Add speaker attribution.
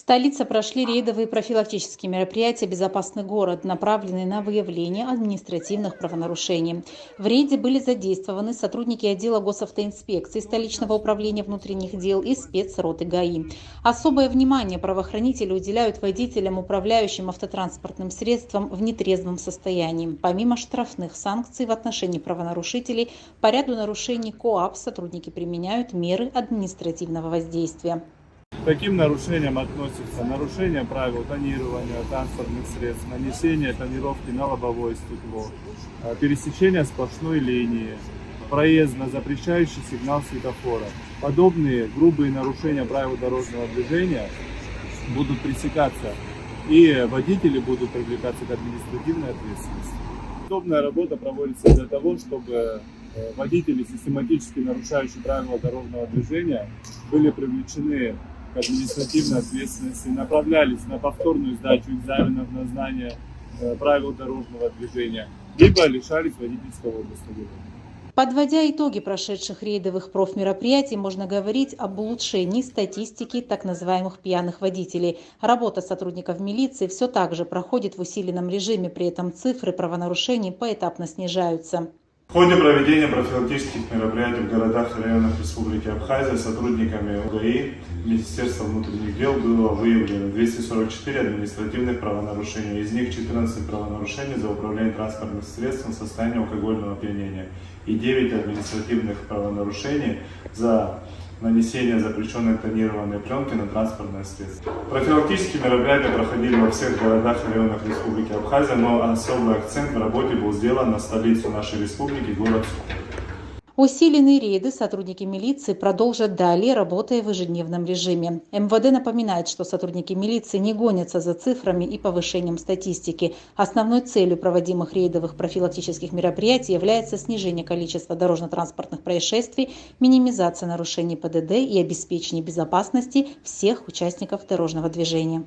Speaker 1: столице прошли рейдовые профилактические мероприятия «Безопасный город», направленные на выявление административных правонарушений. В рейде были задействованы сотрудники отдела госавтоинспекции столичного управления внутренних дел и спецроты ГАИ. Особое внимание правоохранители уделяют водителям, управляющим автотранспортным средством в нетрезвом состоянии. Помимо штрафных санкций в отношении правонарушителей, по ряду нарушений КоАП сотрудники применяют меры административного воздействия.
Speaker 2: К таким нарушениям относятся нарушение правил тонирования транспортных средств, нанесение тонировки на лобовое стекло, пересечение сплошной линии, проезд на запрещающий сигнал светофора. Подобные грубые нарушения правил дорожного движения будут пресекаться, и водители будут привлекаться к административной ответственности. Подобная работа проводится для того, чтобы водители, систематически нарушающие правила дорожного движения, были привлечены к административной ответственности, направлялись на повторную сдачу экзаменов на знание правил дорожного движения, либо лишались водительского удостоверения.
Speaker 1: Подводя итоги прошедших рейдовых профмероприятий, можно говорить об улучшении статистики так называемых пьяных водителей. Работа сотрудников милиции все так же проходит в усиленном режиме, при этом цифры правонарушений поэтапно снижаются.
Speaker 2: В ходе проведения профилактических мероприятий в городах и районах Республики Абхазия сотрудниками ГАИ Министерства внутренних дел было выявлено 244 административных правонарушений. Из них 14 правонарушений за управление транспортным средством в состоянии алкогольного опьянения и 9 административных правонарушений за нанесение запрещенной тонированной пленки на транспортное средство. Профилактические мероприятия проходили во всех городах и районах Республики Абхазия, но особый акцент в работе был сделан на столицу нашей республики, город Сухум.
Speaker 1: Усиленные рейды сотрудники милиции продолжат далее, работая в ежедневном режиме. МВД напоминает, что сотрудники милиции не гонятся за цифрами и повышением статистики. Основной целью проводимых рейдовых профилактических мероприятий является снижение количества дорожно-транспортных происшествий, минимизация нарушений ПДД и обеспечение безопасности всех участников дорожного движения.